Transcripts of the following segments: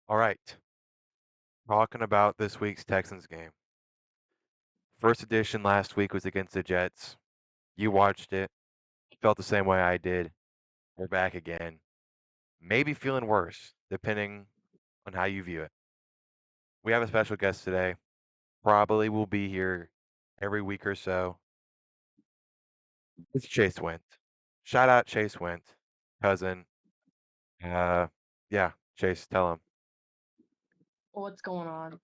All right. Talking about this week's Texans game. First edition last week was against the Jets. You watched it, felt the same way I did. We're back again. Maybe feeling worse, depending on how you view it. We have a special guest today. Probably will be here every week or so. It's Chase Wendt. Shout out Chase Wendt, cousin. Uh, yeah, Chase, tell him. What's going on?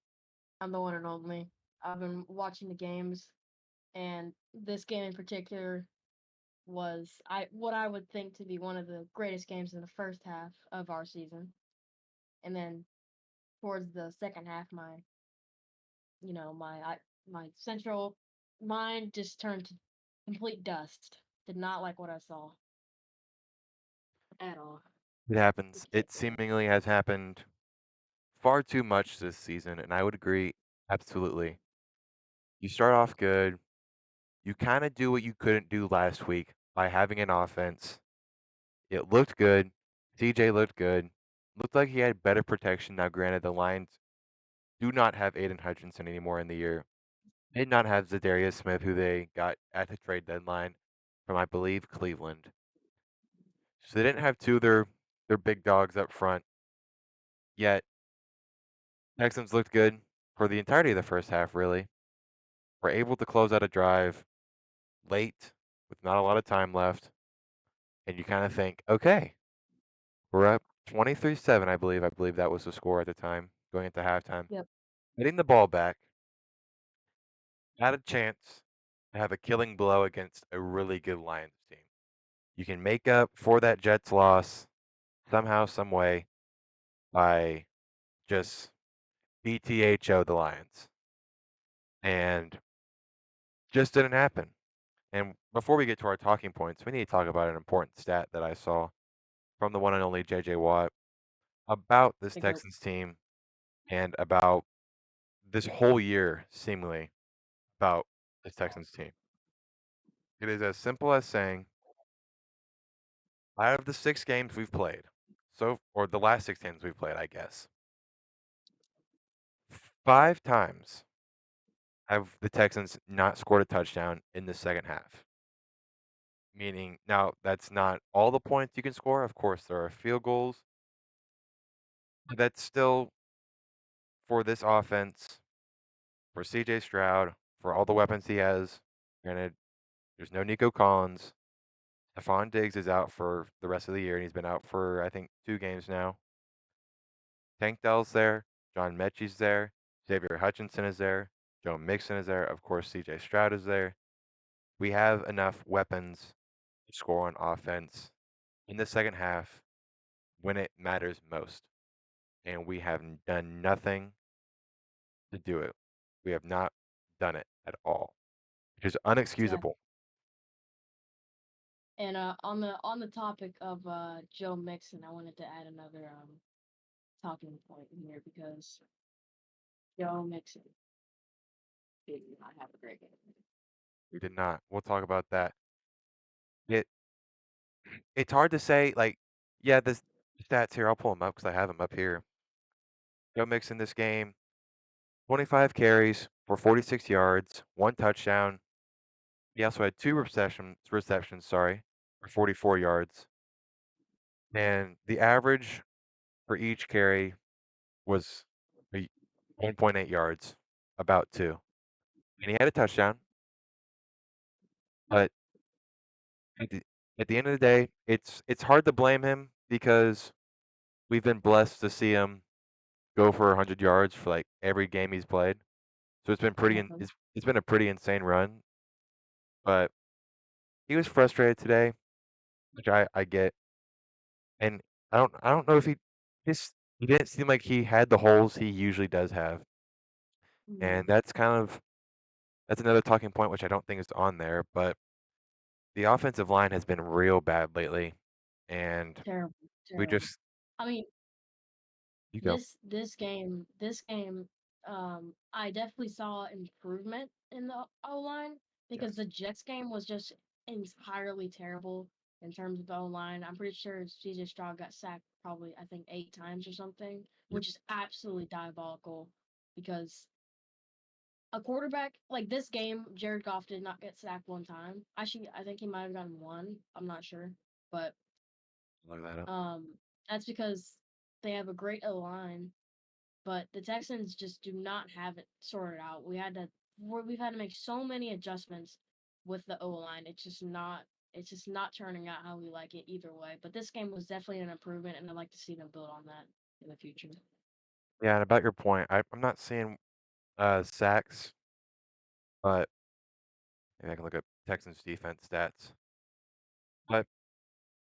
I'm the one and only. I've been watching the games, and this game in particular was what I would think to be one of the greatest games in the first half of our season. And then towards the second half, my central mind just turned to complete dust. Did not like what I saw at all. It happens. It Ridiculous. seemingly has happened far too much this season, and I would agree absolutely. You start off good. You kind of do what you couldn't do last week by having an offense. It looked good. CJ looked good. Looked like he had better protection. Now, granted, the Lions do not have Aiden Hutchinson anymore in the year. Did not have Zadarius Smith, who they got at the trade deadline from, I believe, Cleveland. So they didn't have two of their big dogs up front. Yet Texans looked good for the entirety of the first half. Really, were able to close out a drive late with not a lot of time left, and you kind of think, okay, we're up 23-7, I believe. I believe that was the score at the time, going into halftime. Yep. Getting the ball back, had a chance to have a killing blow against a really good Lions team. You can make up for that Jets loss somehow, some way by just BTHO the Lions. And just didn't happen. And before we get to our talking points, we need to talk about an important stat that I saw from the one and only JJ Watt about this The goat. Texans team and about this whole year, seemingly, about this Texans team. It is as simple as saying, out of the 6 games we've played, or the last 6 games we've played, I guess, 5 times have the Texans not scored a touchdown in the second half. Meaning, now that's not all the points you can score. Of course, there are field goals, but that's still for this offense, for CJ Stroud, for all the weapons he has. Granted, there's no Nico Collins. Stephon Diggs is out for the rest of the year, and he's been out for, I think, 2 games now. Tank Dell's there. John Mechie's there. Xavier Hutchinson is there. Joe Mixon is there. Of course, CJ Stroud is there. We have enough weapons to score on offense in the second half when it matters most. And we have done nothing to do it. We have not done it at all, which is unexcusable. Exactly. And on the topic of Joe Mixon, I wanted to add another talking point in here because Joe Mixon did not have a great game. We did not. We'll talk about that. It it's hard to say. Like, yeah, the stats here. I'll pull them up because I have them up here. Joe Mixon this game, 25 carries for 46 yards, 1 touchdown. He also had two receptions, sorry, for 44 yards. And the average for each carry was a 1.8 yards, about two. And he had a touchdown, but at the, at the end of the day, it's hard to blame him because we've been blessed to see him go for 100 yards for like every game he's played. So it's been Exactly. it's been a pretty insane run. But he was frustrated today, which I get. And I don't know if he didn't seem like he had the holes he usually does have. And Mm, that's another talking point which I don't think is on there, but the offensive line has been real bad lately. And terrible, we terrible. just I mean, you go. this game, I definitely saw improvement in the O line because Yes. the Jets game was just entirely terrible in terms of O line. I'm pretty sure CJ Stroud got sacked probably I think 8 times or something, Yep. which is absolutely diabolical because a quarterback like this game, Jared Goff did not get sacked one time. Actually, I think he might have gotten one. I'm not sure, but Look that up. um, that's because they have a great O line, but the Texans just do not have it sorted out. We've had to make so many adjustments with the O line. It's just not turning out how we like it either way. But this game was definitely an improvement, and I'd like to see them build on that in the future. Yeah, and about your point, I'm not seeing sacks, but maybe I can look up Texans defense stats. But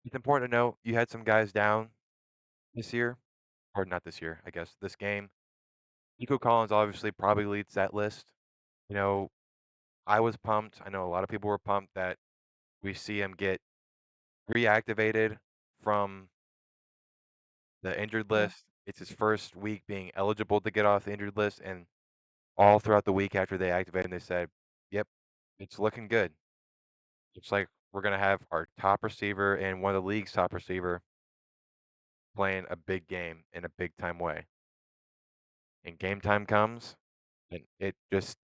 it's important to know you had some guys down this year, or not this year, I guess, this game. Nico Collins obviously probably leads that list. You know, I was pumped. I know a lot of people were pumped that we see him get reactivated from the injured Yeah, list. It's his first week being eligible to get off the injured list, and all throughout the week after they activated him, they said, "Yep, it's looking good. Looks like we're gonna have our top receiver and one of the league's top receiver playing a big game in a big time way." And game time comes, and it's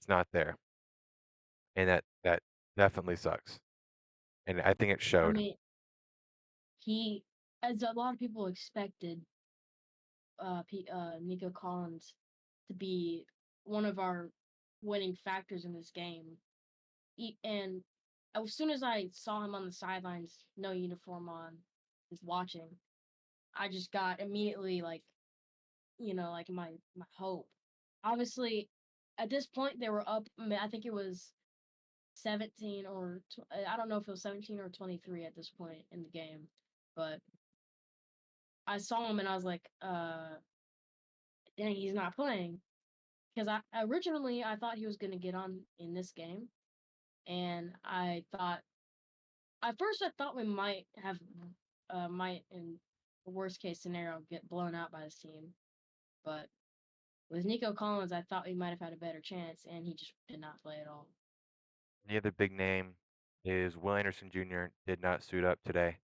not there, and that definitely sucks. And I think it I showed. mean, he, as a lot of people expected, Nico Collins to be one of our winning factors in this game. And as soon as I saw him on the sidelines, no uniform on, just watching, I just got immediately like, like my hope. Obviously, at this point they were up. I think it was 17 or I don't know if it was 17 or 23 at this point in the game, but I saw him and I was like, dang, he's not playing because I originally I thought he was gonna get on in this game, and I thought at first I thought we might in the worst case scenario get blown out by this team, but with Nico Collins I thought we might have had a better chance, and he just did not play at all. The other big name is Will Anderson Jr. did not suit up today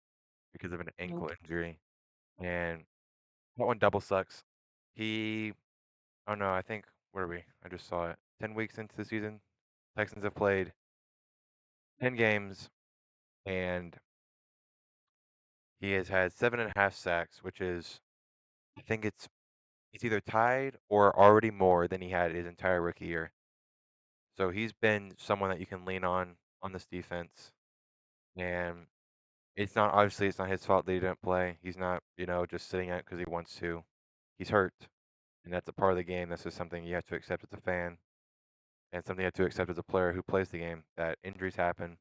because of an ankle Nope. injury, and that one double sucks. He, oh no, I think where are we? I just saw it. 10 weeks into the season, Texans have played 10 games, and he has had 7.5 sacks, which is I think it's either tied or already more than he had his entire rookie year. So he's been someone that you can lean on this defense, and it's not his fault that he didn't play. He's not, just sitting out because he wants to. He's hurt, and that's a part of the game. This is something you have to accept as a fan, and something you have to accept as a player who plays the game. That injuries happen,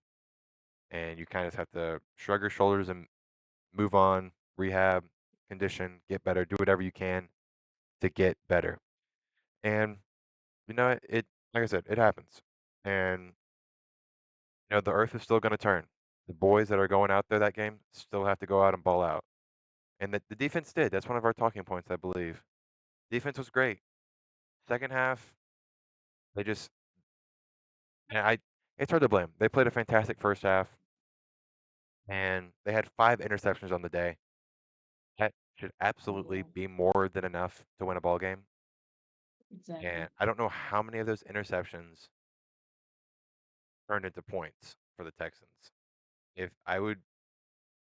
and you kind of have to shrug your shoulders and move on, rehab, condition, get better, do whatever you can to get better. And like I said, it happens, and the earth is still going to turn. The boys that are going out there that game still have to go out and ball out. And the defense did. That's one of our talking points, I believe. Defense was great. Second half, they just and I it's hard to blame. They played a fantastic first half, and they had 5 interceptions on the day. That should absolutely Yeah, be more than enough to win a ball game. And exactly. I don't know how many of those interceptions turned into points for the Texans. If I would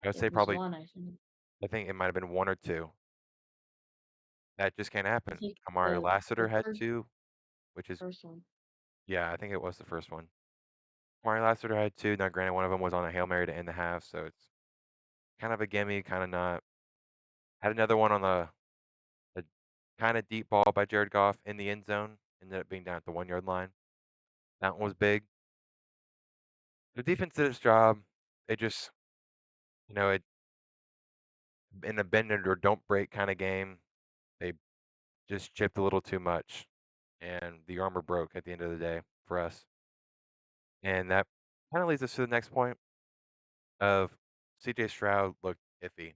It say was probably one, I think. I think it might have been one or two. That just can't I happen. think Amari the Lassiter had two, which is first one. yeah, I think it was the first one. Amari Lassiter had two. Now, granted, one of them was on a Hail Mary to end the half, so it's kind of a gimme, kind of not. Had another one on a kind of deep ball by Jared Goff in the end zone, ended up being down at the 1 yard line. That one was big. The defense did its job. It just, it in a bend it or don't break kind of game, they just chipped a little too much, and the armor broke at the end of the day for us. And that kind of leads us to the next point of CJ Stroud looked iffy.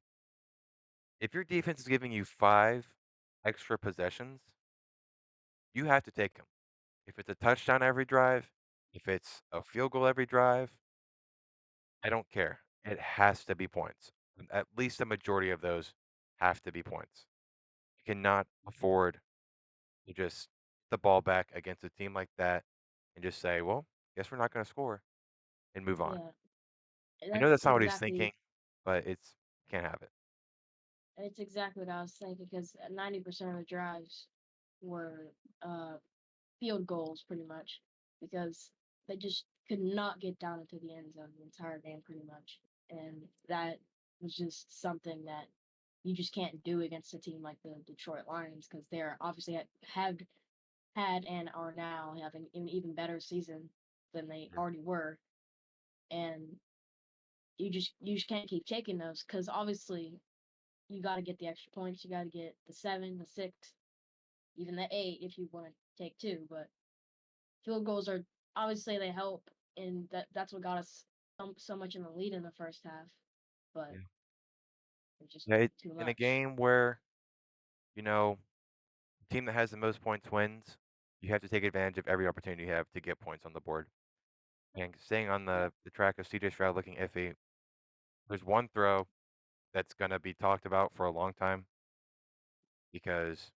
If your defense is giving you 5 extra possessions, you have to take them. If it's a touchdown every drive, if it's a field goal every drive, I don't care. It has to be points. And at least a majority of those have to be points. You cannot afford to just the ball back against a team like that and just say, "Well, guess we're not gonna score," and move on. Yeah, I know that's that's not what he's thinking, but can't have it. exactly what I was thinking because 90% of the drives were uh field goals pretty much because they just could not get down into the end zone the entire game pretty much. And that was just something that you just can't do against a team like the Detroit Lions because they're obviously have had and are now having an even better season than they Mhm. already were. And you just can't keep taking those because obviously you got to get the extra points, you got to get the 7, the 6, even the 8 if you want to take two, but field goals are obviously they help, and that's what got us so much in the lead in the first half. But Yeah. it's just Yeah, too in a much. game where, you know, the team that has the most points wins, you have to take advantage of every opportunity you have to get points on the board. And staying on Yep. the track of CJ Stroud looking iffy, there's one throw that's gonna be talked about for a long time because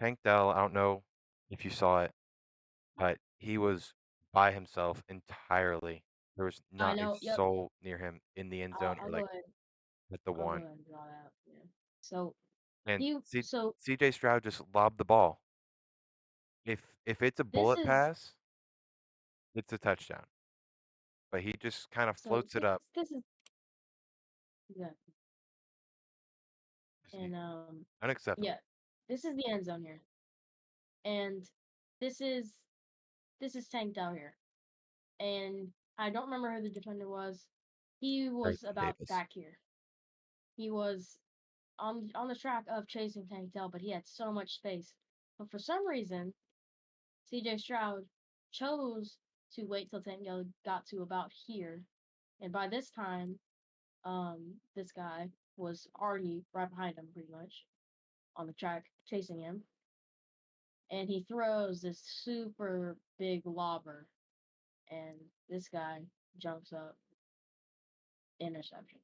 Tank Dell, I don't know if you saw it, but he was by himself entirely. There was I not a know. Yep. soul near him in the end zone I'll or, go like, ahead. at the I'll go one. ahead and draw that out. Yeah. So And he. So CJ Stroud just lobbed the ball. If it's a this bullet is. pass, it's a touchdown, but he just kinda So floats it up. this is. Yeah. Just And yeah, unacceptable. this is the end zone here, and this is this is tanked out here, and I don't remember who the defender was. He was Grayson about Davis. back here. He was on the track of chasing Tank Dell, but he had so much space. But for some reason, CJ Stroud chose to wait till Tank Dell got to about here, and by this time, this guy was already right behind him, pretty much on the track, chasing him, and he throws this super big lobber, and this guy jumps up, interception,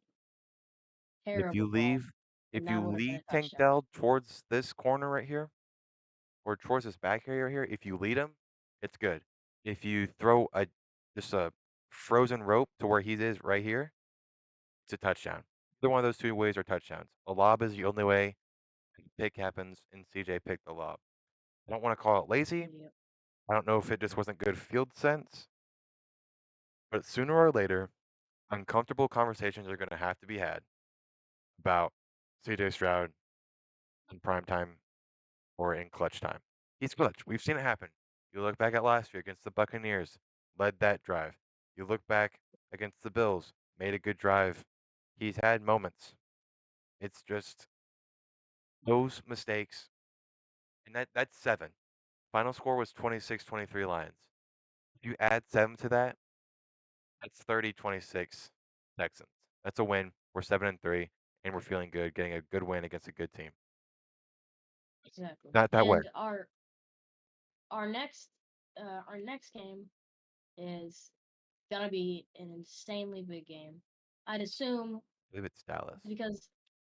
If terrible you call, leave and if that you would have been a lead Tank touchdown. Dell towards this corner right here, or towards this back area right here, if you lead him, it's good. If you throw a frozen rope to where he is right here, it's a touchdown. Either one of those 2 ways are touchdowns. A lob is the only way, and pick happens, and CJ picked the lob. I don't wanna call it lazy. Yep, I don't know if it just wasn't good field sense, but sooner or later, uncomfortable conversations are gonna have to be had about CJ Stroud in prime time or in clutch time. He's clutch. We've seen it happen. You look back at last year against the Buccaneers, led that drive. You look back against the Bills, made a good drive. He's had moments. It's just those mistakes, and that's 7. Final score was 26-23 Lions. If you add 7 to that, that's 30-26 Texans. That's a win. We're 7-3, and we're feeling good, getting a good win against a good team. exactly. Not that way. And our next game is gonna be an insanely big game. I'd assume I believe it's Dallas. because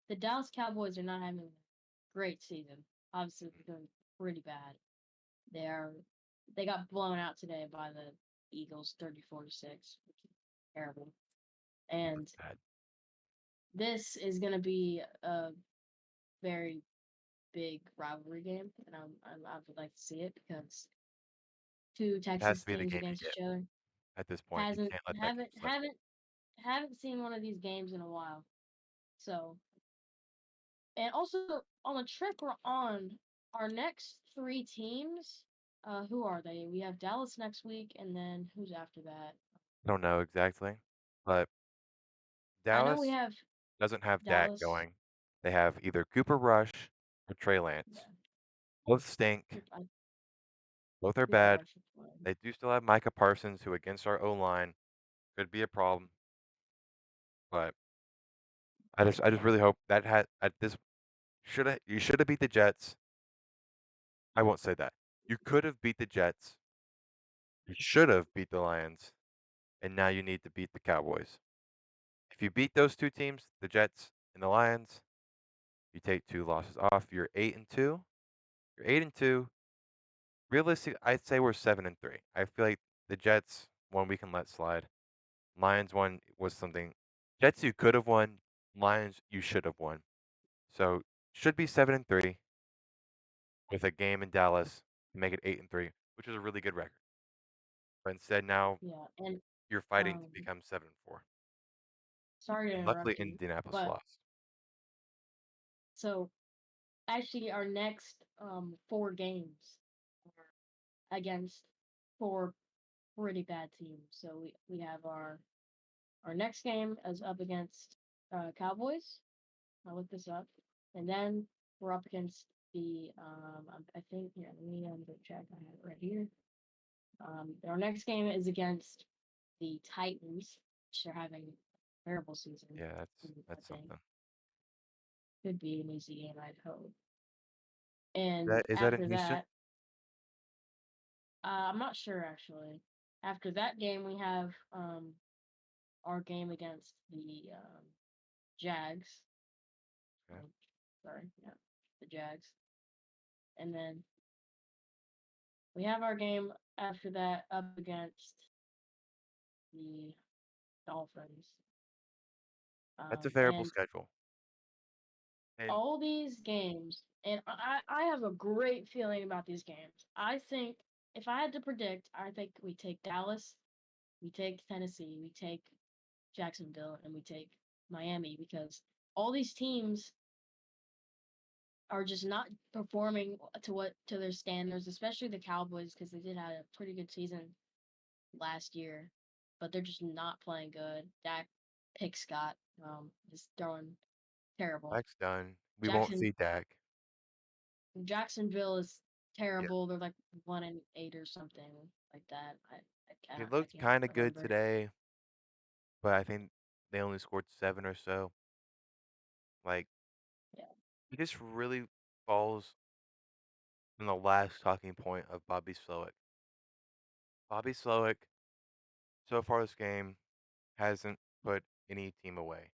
the Dallas Cowboys are not having a great season. Obviously, they're doing pretty bad. They are they got blown out today by the Eagles, 34-6, which is terrible. And Bad. this is gonna be a very big rivalry game, and I would like to see it because two It has Texas to be the teams game to against get each other. at this point. You Hasn't can't let that game haven't slip. haven't haven't seen one of these games in a while. So, and also on the trip we're on, our next three teams, who are they? We have Dallas next week, and then who's after that? I don't know exactly, but I know we Dallas have doesn't have Dak Dallas. going. They have either Cooper Rush or Trey Lance. Yeah, Both stink. Cooper, Both are Cooper bad. Rush is one. They do still have Micah Parsons, who against our O line could be a problem. But I just really hope that had at this should have beat the Jets. I won't say that. You could have beat the Jets. You should have beat the Lions, and now you need to beat the Cowboys. If If you beat those 2 teams, the Jets and the Lions, you take 2 losses off, you're 8 and 2. You're 8 and 2. Realistic, I'd say we're 7 and 3. I feel like the Jets, one we can let slide. Lions one was something Jets you could have won, Lions you should have won. So, should be 7 and 3 with a game in Dallas to make it 8 and 3, which is a really good record. But instead now Yeah, and you're fighting to um, become 7 and 4. sorry to And luckily interrupt you, Indianapolis but lost. so actually our next 4 games are against 4 pretty bad teams. So we have our next game is up against Cowboys. I looked this up, and then we're up against the I think here. Let me check. I have it right here. Our next game is against the Titans, which are having a terrible season. Yeah, I that's think something. could be an easy game. I'd hope. And Is that in after Houston? that, I'm not sure actually. After that game, we have our game against the Jags. Okay. Oh, sorry, yeah, the Jags, and then we have our game after that up against the Dolphins. That's a variable And schedule. And all these games, and I have a great feeling about these games. I think if I had to predict, I think we take Dallas, we take Tennessee, we take Jacksonville, and we take Miami because all these teams are just not performing to their standards, especially the Cowboys because they did have a pretty good season last year, but they're just not playing good. Dak Pick Scott is throwing terrible. Dak's done. We won't Jackson see Dak. Jacksonville is Yeah. terrible. They're like 1-8 or something like that. He I looked can't kinda good remember. today, but I think they only scored 7 or so. Like, Yeah, he just really falls in the last talking point of Bobby Slowick. Bobby Slowick, so far this game, hasn't put any team away.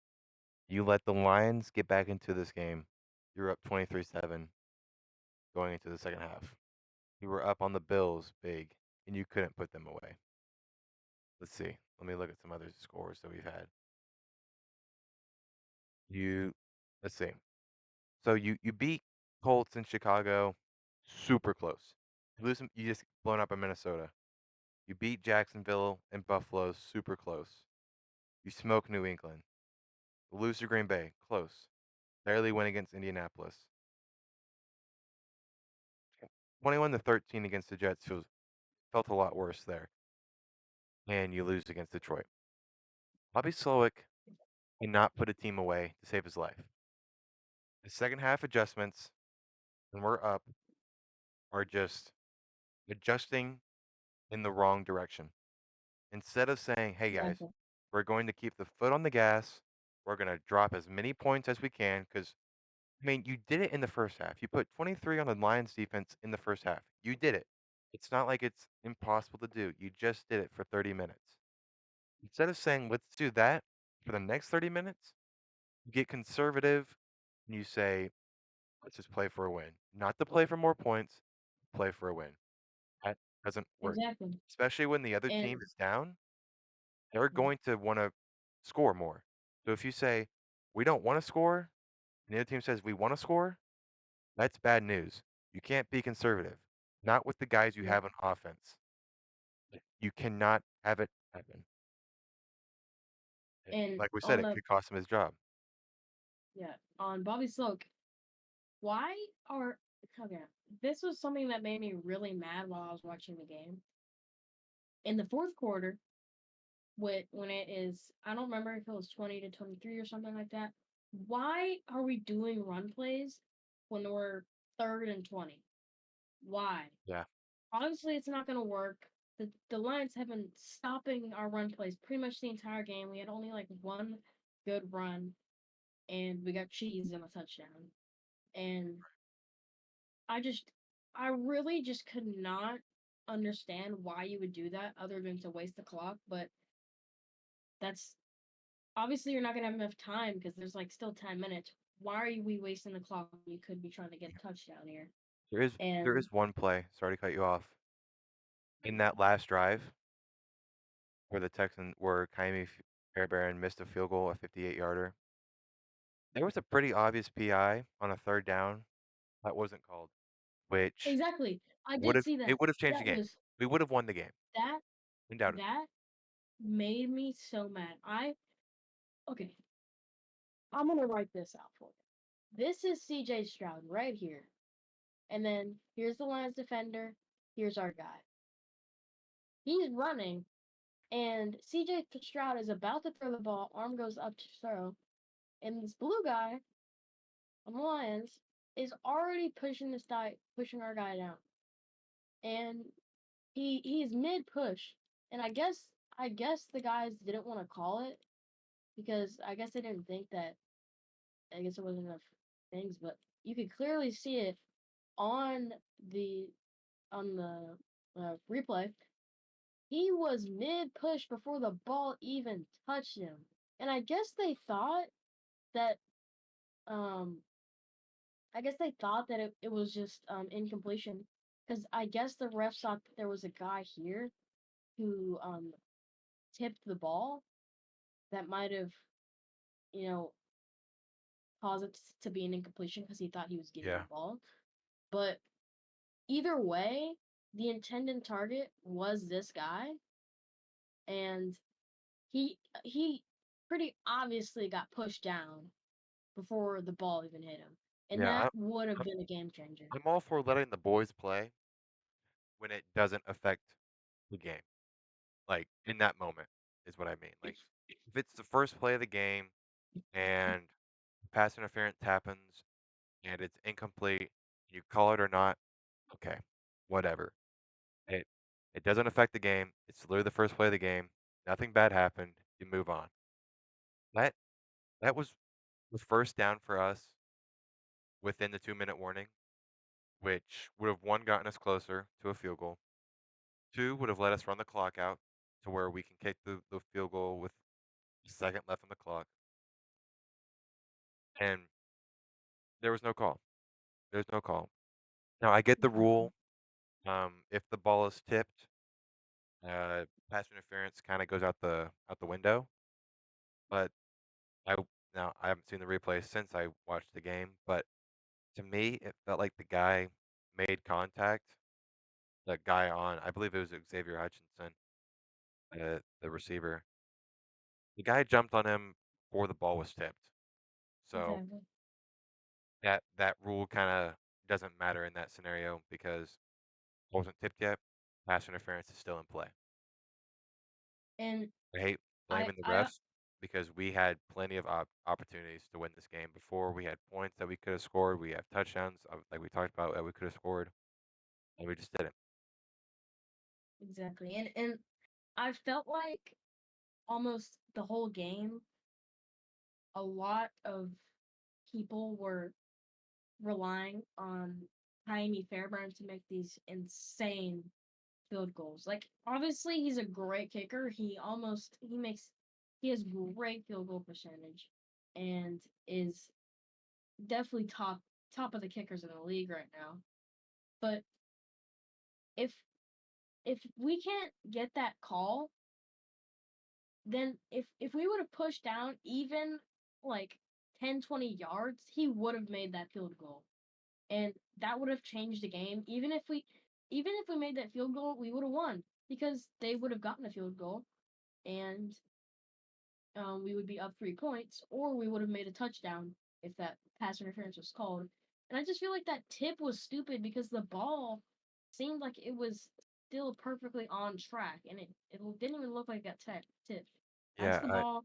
You let the Lions get back into this game, you're up 23-7 going into the second half. You were up on the Bills big, and you couldn't put them away. Let's see. Let me look at some other scores that we've had. You let's see. So you beat Colts in Chicago, super close. You just blown up in Minnesota. You beat Jacksonville and Buffalo, super close. You smoke New England. Lose to Green Bay, close. Barely win against Indianapolis. 21-13 against the Jets felt a lot worse there. And you lose against Detroit. Bobby Slowick cannot put a team away to save his life. The second half adjustments, when we're up, are just adjusting in the wrong direction. Instead of saying, "Hey guys, exactly. we're going to keep the foot on the gas. We're going to drop as many points as we can." Because I mean, you did it in the first half. You put 23 on the Lions defense in the first half. You did it. It's not like it's impossible to do. You just did it for 30 minutes. Instead of saying, "Let's do that for the next 30 minutes," you get conservative and you say, "Let's just play for a win." Not to play for more points, play for a win. That doesn't work. Exactly. Especially when the other team And is down, they're yeah, going to want to score more. So if you say, "We don't want to score," and the other team says, "We want to score," that's bad news. You can't be conservative. Not with the guys you yeah. have on offense. You cannot have it happen. And Like we said, on it the could cost him his job. yeah, on Bobby Sloak, why are okay? This was something that made me really mad while I was watching the game. In the fourth quarter, when it is, I don't remember if it was 20-23 or something like that. Why are we doing run plays when we're 3rd and 20? Why? Yeah. Obviously, it's not going to work. The Lions have been stopping our run plays pretty much the entire game. We had only like one good run, and we got cheese in a touchdown. And I just, I really just could not understand why you would do that other than to waste the clock. But that's obviously you're not gonna have enough time because there's like still 10 minutes. Why are we wasting the clock when you could be trying to get a touchdown here? There And is one play, sorry to cut you off, in that last drive where Kaimi Fairbairn missed a field goal, a 58-yarder. There was a pretty obvious PI on a 3rd down that wasn't called, which exactly, I did see that. would have changed the That game. was We would have won the game, that undoubtedly. that made me so mad. Okay, I'm gonna write this out for you. This is CJ Stroud right here. And then here's the Lions defender. Here's our guy. He's running, and CJ Stroud is about to throw the ball. Arm goes up to throw, and this blue guy on the Lions is already pushing our guy down, and he's mid push, and I guess the guys didn't want to call it because I guess they didn't think that I guess there wasn't enough things, but you could clearly see it on the on the replay. He was mid push before the ball even touched him, and that um it was just incompletion because I guess the refs thought that there was a guy here who tipped the ball that might have, you know, caused it to be an incompletion because he thought he was getting the Yeah. ball. But either way, the intended target was this guy, and he pretty obviously got pushed down before the ball even hit him, and Yeah, that would have I'm been a game changer. I'm all for letting the boys play when it doesn't affect the game, like, in that moment is what I mean. Like, if it's the first play of the game and pass interference happens and it's incomplete, you call it or not, okay, whatever. It it doesn't affect the game. It's literally the first play of the game. Nothing bad happened. You move on. That that was first down for us within the 2-minute warning, which would have, 1, gotten us closer to a field goal. 2, would have let us run the clock out to where we can kick the field goal with a second left on the clock, and there was no call. There's no call. Now I get the Exactly. rule, if the ball is tipped, pass interference kinda goes out the window, but I now I haven't seen the replay since I watched the game, but to me, it felt like the guy made contact, the guy on I believe it was Xavier Hutchinson, the receiver. The guy jumped on him before the ball was tipped. So Exactly. that rule kinda doesn't matter in that scenario because it wasn't tipped yet. Pass interference is still in play. And I hate I blaming the I refs because we had plenty of opportunities to win this game before. We had points that we could have scored. We have touchdowns, like we talked about, that we could have scored, and we just didn't. exactly. And I felt like almost the whole game, a lot of people were relying on Jaime Fairburn to make these insane field goals. Like obviously he's a great kicker. He has great field goal percentage and is definitely top of the kickers in the league right now. But if if we can't get that call, then if we would have pushed down even like 10-20 yards, he would have made that field goal. And that would have changed the game. Even if we made that field goal, we would have won because they would have gotten a field goal and we would be up 3 points, or we would have made a touchdown if that pass interference was called. And I just feel like that tip was stupid because the ball seemed like it was still perfectly on track, and it didn't even look like it got tipped. That's Yeah, the ball,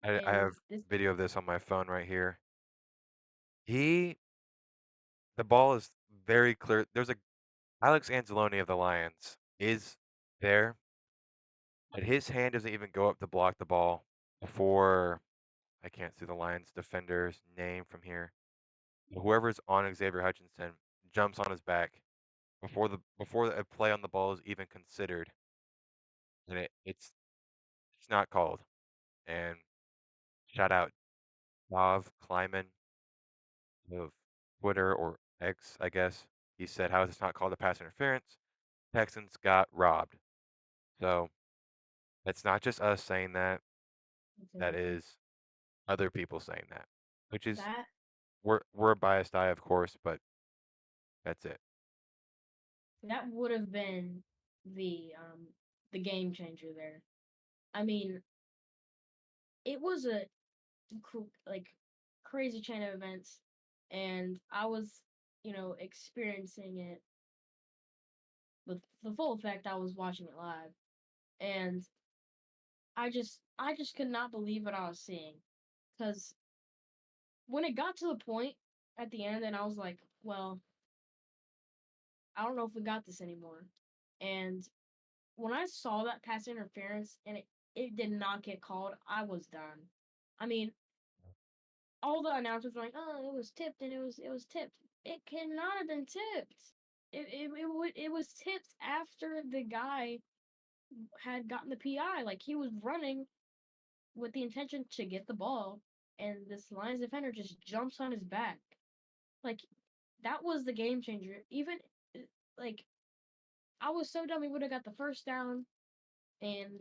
I and have this video of this on my phone right here. He the ball is very clear. There's a Alex Anzalone of the Lions is there, but his hand doesn't even go up to block the ball before I can't see the Lions defender's name from here. Whoever's on Xavier Hutchinson jumps on his back before a play on the ball is even considered, and it's not called. And Shout out Bob Kleiman of Twitter or X, I guess. He said, "How is this not called a pass interference? Texans got robbed." So it's not just us saying that. That Exactly. is other people saying that, which is That we're a biased eye, of course, but that's it. that would have been the game changer there. I mean, it was a like crazy chain of events, and I was, experiencing it with the full effect. I was watching it live, and I just could not believe what I was seeing, because when it got to the point at the end, and I was like, well, I don't know if we got this anymore, and when I saw that pass interference and it did not get called, I was done. I mean, all the announcers were like, "Oh, it was tipped and it was tipped." It cannot have been tipped. It was tipped after the guy had gotten the PI. Like he was running with the intention to get the ball, and this Lions defender just jumps on his back. Like that was the game changer. Even like I was so dumb, we would have got the first down and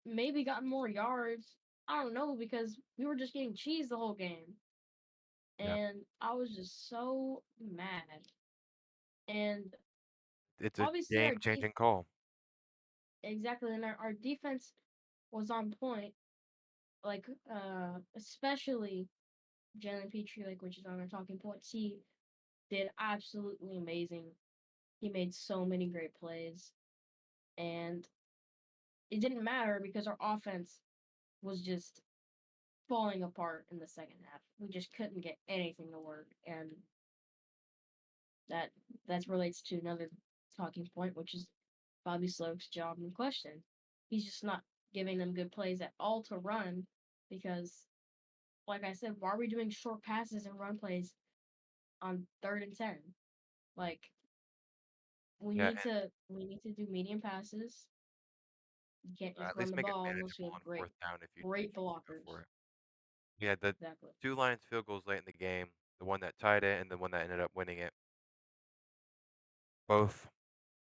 maybe gotten more yards. I don't know because we were just getting cheese the whole game, Yeah, and I was just so mad. And it's a obviously, game-changing call. exactly, and our defense was on point. Like, especially Jalen Petrie, like which is on our talking points. He did absolutely amazing. He made so many great plays, and it didn't matter because our offense was just falling apart in the second half. We just couldn't get anything to work, and that that relates to another talking point, which is Bobby Sloak's job in question. He's just not giving them good plays at all to run because, like I said, why are we doing short passes and run plays on 3rd and 10? Like Yeah, we need to do medium passes. You can't and just at run least the make it ball unless we manageable have on fourth down if great you do go blockers. for it. We had the Exactly. 2 Lions field goals late in the game, the one that tied it and the one that ended up winning it. Both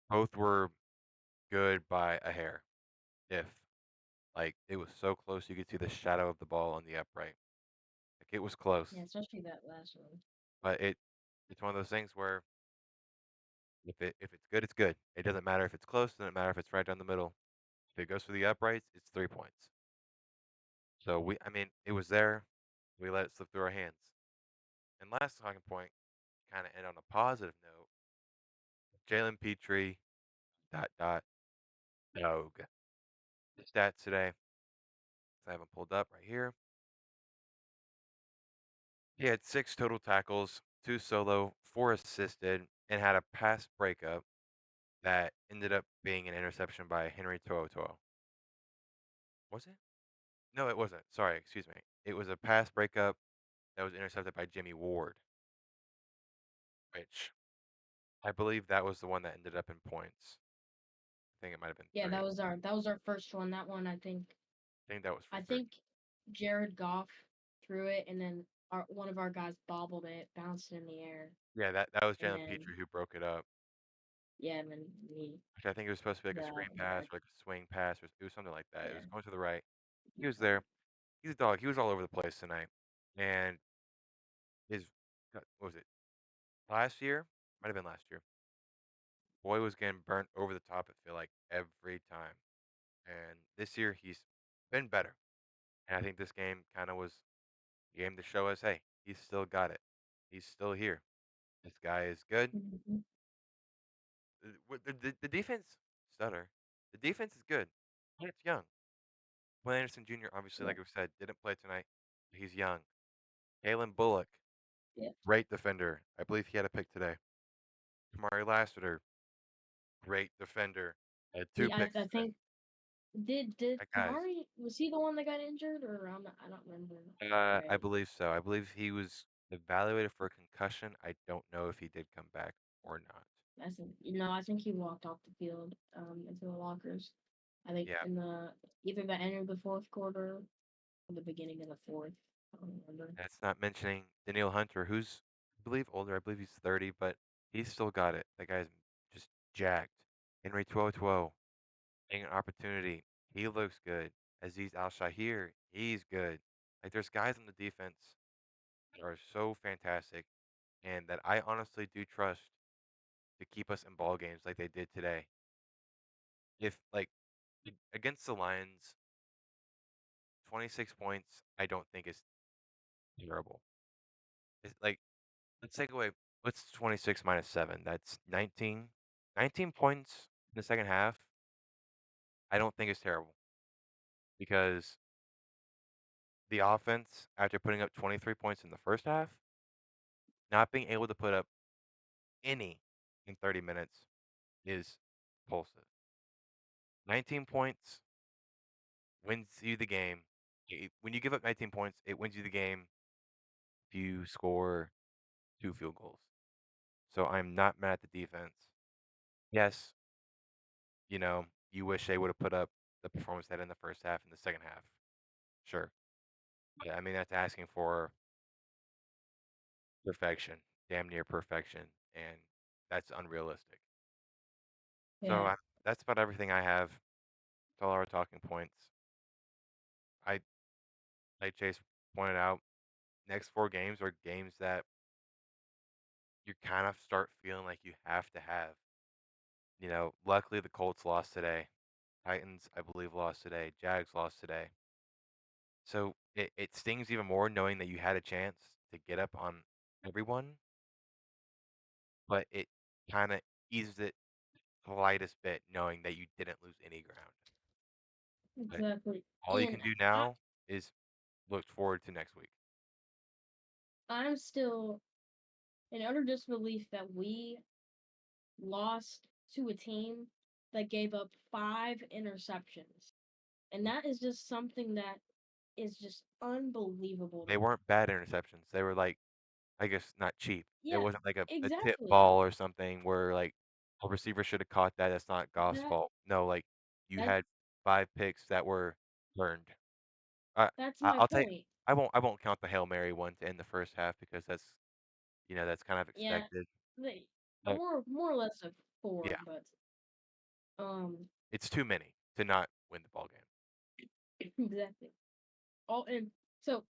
both were good by a hair. If like it was so close you could see the shadow of the ball on the upright. Like it was close, Yeah, especially that last one. but it's one of those things where if it's good, it's good. It doesn't matter if it's close, it doesn't matter if it's right down the middle. If it goes for the uprights, it's 3 points. So I mean, it was there. We let it slip through our hands. And last talking point, kind of end on a positive note. Jalen Petrie, dot dot dog. The stats today, I have them pulled up right here. He had 6 total tackles, 2 solo, 4 assisted, and had a pass breakup that ended up being an interception by Henry To'oTo'o. Was it? No, it wasn't. Sorry, excuse me. It was a pass breakup that was intercepted by Jimmy Ward, which I believe that was the one that ended up in points. I think it might have been Yeah, 3. that was our first one. That one I think that was for I 3. think Jared Goff threw it, and then our one of our guys bobbled it, bounced it in the air, Yeah, that was and Jalen then Petrie who broke it up. yeah, and then Which I think it was supposed to be like a screen the pass guy, or like a swing pass or it was something like that. It yeah, was going to the right. He was there. He's a dog. He was all over the place tonight. And his what was it? Last year? Might have been last year. Boy was getting burnt over the top, I feel like, every time. And this year he's been better. And I think this game kind of was a game to show us, hey, he's still got it. He's still here. This guy is good. Mhm. The defense stutter. The defense is good. And it's young. Will Anderson Jr. obviously, Yeah, like we said, didn't play tonight. He's young. Kalen Bullock, yeah. great defender. I believe he had a pick today. Kamari Lassiter, great defender. Had 2 picks I today. think did That guy's Kamari, was he the one that got injured, or I don't remember. I Right. believe so. I believe he was evaluated for a concussion. I don't know if he did come back or not. I think he walked off the field into the lockers. I think Yeah, in the either the end of the fourth quarter the beginning of the fourth. I don't remember. That's not mentioning Daniil Hunter, who's, I believe, older. I believe he's 30, but he's still got it. That guy's just jacked. Henry 12 getting an opportunity. He looks good. Aziz Al-Shahir, he's good. Like, there's guys on the defense that are so fantastic and that I honestly do trust to keep us in ball games like they did today. If, like, against the Lions, 26 points, I don't think is terrible. It's like, let's take away, what's 26 minus 7? That's 19. 19 points in the second half, I don't think is terrible because the offense, after putting up 23 points in the first half, not being able to put up any in 30 minutes is repulsive. 19 points wins you the game. When you give up 19 points, it wins you the game if you score 2 field goals. So I'm not mad at the defense. Yes, you wish they would have put up the performance they had in the first half and the second half. Sure. Yeah, I mean, that's asking for perfection, damn near perfection, and that's unrealistic. So Yeah, that's about everything I have. That's all our talking points. I, like Chase pointed out, next 4 games are games that you kind of start feeling like you have to have. Luckily the Colts lost today. Titans, I believe, lost today. Jags lost today. So it stings even more knowing that you had a chance to get up on everyone, but it kind of eases it slightest bit knowing that you didn't lose any ground. But exactly. all you And can do I, now is look forward to next week. I'm still in utter disbelief that we lost to a team that gave up 5 interceptions. And that is just something that is just unbelievable to They me. weren't bad interceptions. They were like, I guess, not cheap. It Yeah, wasn't like a tip exactly. ball or something where like a receiver should have caught that. That's not Goff's That fault. No, like you that had 5 picks that were earned. I that's I my I'll take point. I won't count the Hail Mary one to end the first half because that's kind of Yeah, expected. they But more or less a four, yeah, but um it's too many to not win the ball game. exactly. All and so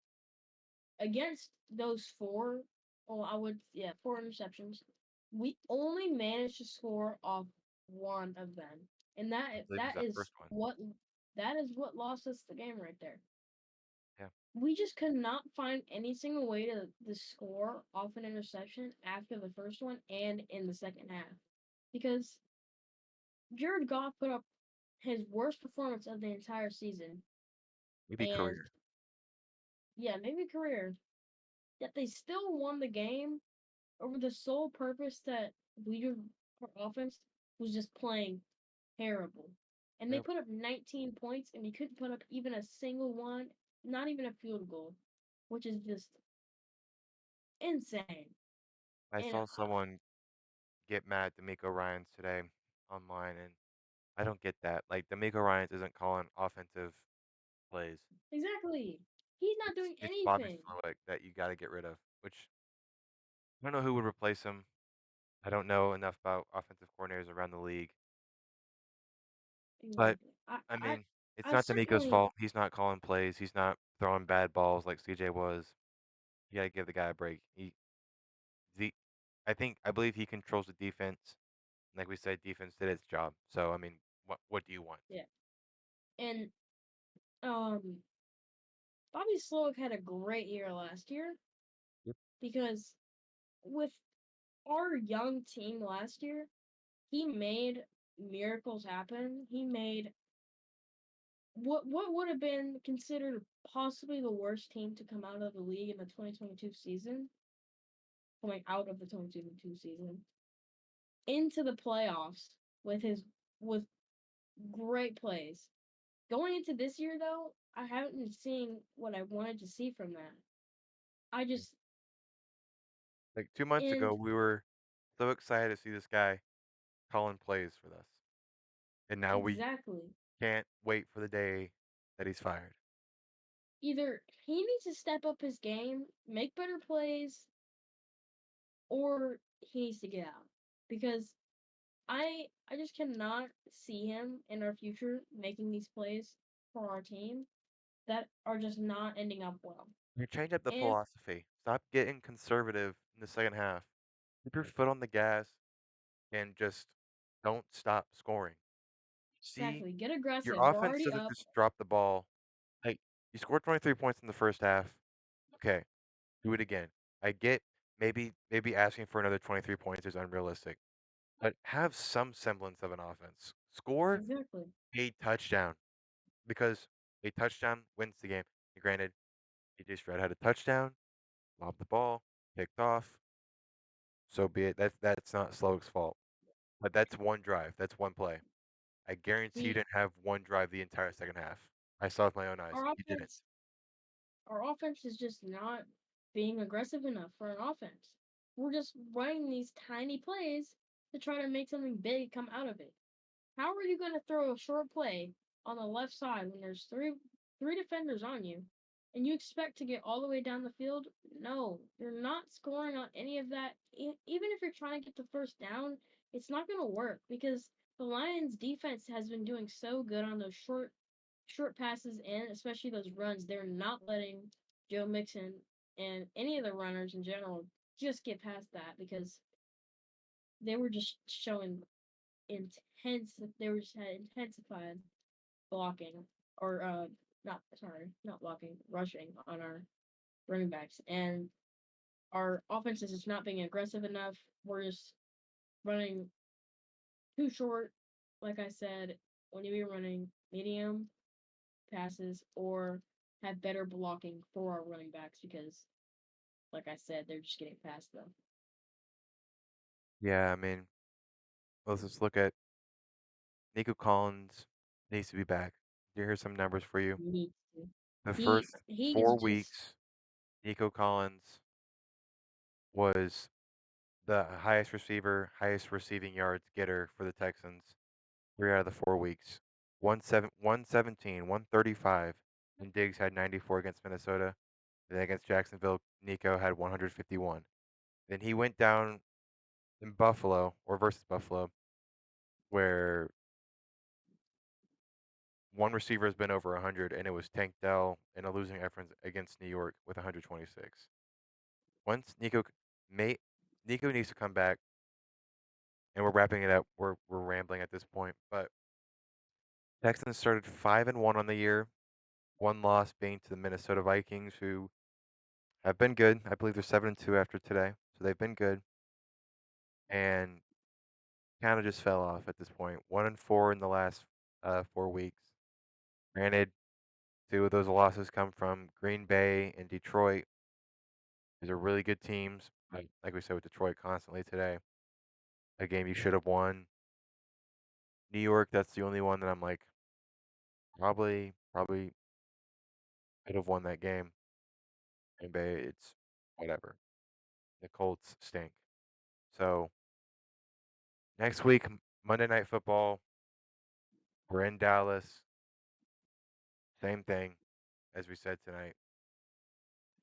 against those four, oh, I would, yeah, 4 interceptions. We only managed to score off one of them, and I believe it was that first one. that is what lost us the game right there. Yeah, We just could not find any single way to score off an interception after the first one and in the second half, because Jared Goff put up his worst performance of the entire season, maybe and career. yeah, maybe career. Yet they still won the game over the sole purpose that our offense was just playing terrible. And they Yep. put up 19 points, and we couldn't put up even a single one, not even a field goal, which is just insane. I And saw someone get mad at D'Amico Ryans today online, and I don't get that. Like D'Amico Ryans isn't calling offensive plays. exactly, he's not doing It's Bobby anything. Slowick that you got to get rid of. Which I don't know who would replace him. I don't know enough about offensive coordinators around the league, but Exactly. I mean, it's I not D'Amico's certainly, fault. He's not calling plays. He's not throwing bad balls like CJ was. You got to give the guy a break. The, I believe he controls the defense. Like we said, defense did its job. So I mean, what do you want? yeah. And um, Bobby Slowick had a great year last year Yep. because with our young team last year, he made miracles happen. He made what would have been considered possibly the worst team to come out of the league in the 2022 season, coming out of the 2022 season, into the playoffs with his with great plays. Going into this year though, I haven't been seeing what I wanted to see from that. I just Like 2 months ago, and we were so excited to see this guy calling plays for us, and now we exactly. can't wait for the day that he's fired. either he needs to step up his game, make better plays, or he needs to get out. Because I just cannot see him in our future making these plays for our team that are just not ending up well. You change up the And philosophy. Stop getting conservative in the second half. Keep your foot on the gas and just don't stop scoring. See, exactly, get your aggressive. We're offense already doesn't up. just drop the ball. Like, you scored 23 points in the first half. Okay, do it again. I get maybe asking for another 23 points is unrealistic, but have some semblance of an offense. Score Exactly. a touchdown because a touchdown wins the game. And granted, AJ Stroud had a touchdown, lobbed the ball, picked off. So be it. That's not Slowick's fault. But that's one drive. That's one play. I guarantee you We didn't have one drive the entire second half. I saw with my own eyes. our You didn't. offense our offense is just not being aggressive enough for an offense. We're just running these tiny plays to try to make something big come out of it. How are you going to throw a short play on the left side when there's three defenders on you and you expect to get all the way down the field? No, you're not scoring on any of that. Even if you're trying to get the first down, it's not going to work because the Lions defense has been doing so good on those short passes and especially those runs. They're not letting Joe Mixon and any of the runners in general just get past that because they were just showing they were just had intensified blocking or not sorry, not blocking, rushing on our running backs. And our offense is just not being aggressive enough. We're just running too short. Like I said, when you be running medium passes or have better blocking for our running backs because like I said, they're just getting past them. Yeah, I mean, let's just look at Nico Collins needs to be back. Here's some numbers for you. He needs to. The He first he's 4 just weeks, Nico Collins was the highest receiver, highest receiving yards getter for the Texans 3 out of the 4 weeks. 117, 135, and Diggs had 94 against Minnesota. Then against Jacksonville, Nico had 151. Then he went down in Buffalo, or versus Buffalo, where one receiver has been over 100, and it was Tank Dell in a losing effort against New York with 126. Once Nico needs to come back, and we're wrapping it up. We're rambling at this point, but Texans started 5-1 on the year. One loss being to the Minnesota Vikings, who have been good. I believe they're 7-2 after today, so they've been good, and kind of just fell off at this point. 1-4 in the last 4 weeks. Granted, two of those losses come from Green Bay and Detroit. These are really good teams. Like we said with Detroit constantly today, a game you should have won. New York, that's the only one that I'm like, probably could have won that game. Green Bay, it's whatever. The Colts stink. So next week, Monday Night Football, we're in Dallas. Same thing as we said tonight.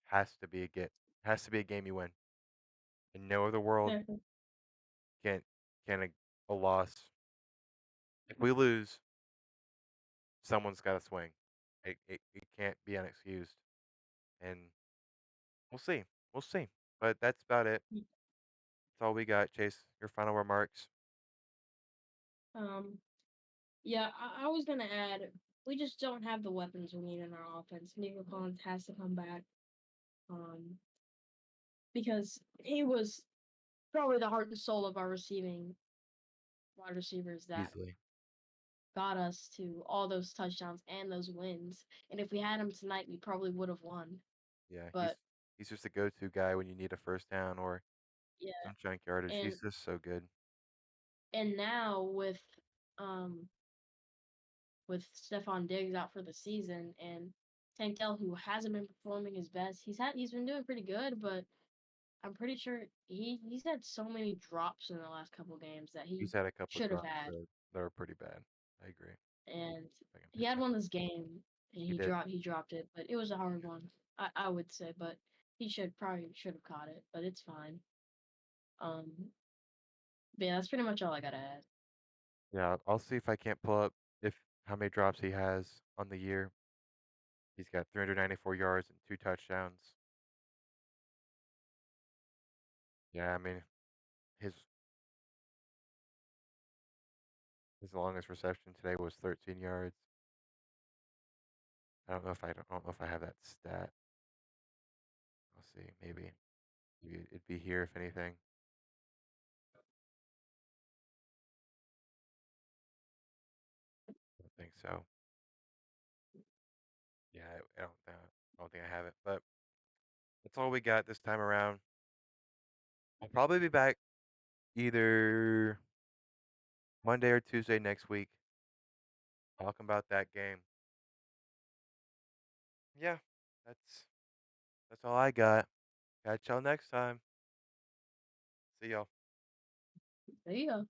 Has to be a game you win. In no other world exactly. can can a loss. If we lose, someone's got to swing. It can't be unexcused. And we'll see. We'll see. But that's about it. That's all we got, Chase. Your final remarks. Um Yeah, I was gonna add, we just don't have the weapons we need in our offense. Nico Collins has to come back, um, because he was probably the heart and soul of our receiving wide receivers that Easily. got us to all those touchdowns and those wins. And if we had him tonight, we probably would have won. Yeah, But he's just a go-to guy when you need a first down or yeah, some junk yardage. and He's just so good. now um with Stephon Diggs out for the season and Tank Dell, who hasn't been performing his best, he's been doing pretty good, but I'm pretty sure he's had so many drops in the last couple games that he He's had a couple should have drops had, that are pretty bad. I agree. and I can he pick had that one up. this game. and He did. he dropped it, but it was a hard one. I would say, but he should have caught it, but it's fine. Um, but yeah, that's pretty much all I gotta add. Yeah, I'll see if I can't pull up if how many drops he has on the year. He's got 394 yards and 2 touchdowns. Yeah, I mean, his his longest reception today was 13 yards. I don't know if I have that stat. I'll see. Maybe it'd be here if anything. I don't think so. Yeah, I don't think I have it. But that's all we got this time around. I'll probably be back either Monday or Tuesday next week talking about that game. Yeah, that's that's all I got. Catch y'all next time. See y'all. There you go.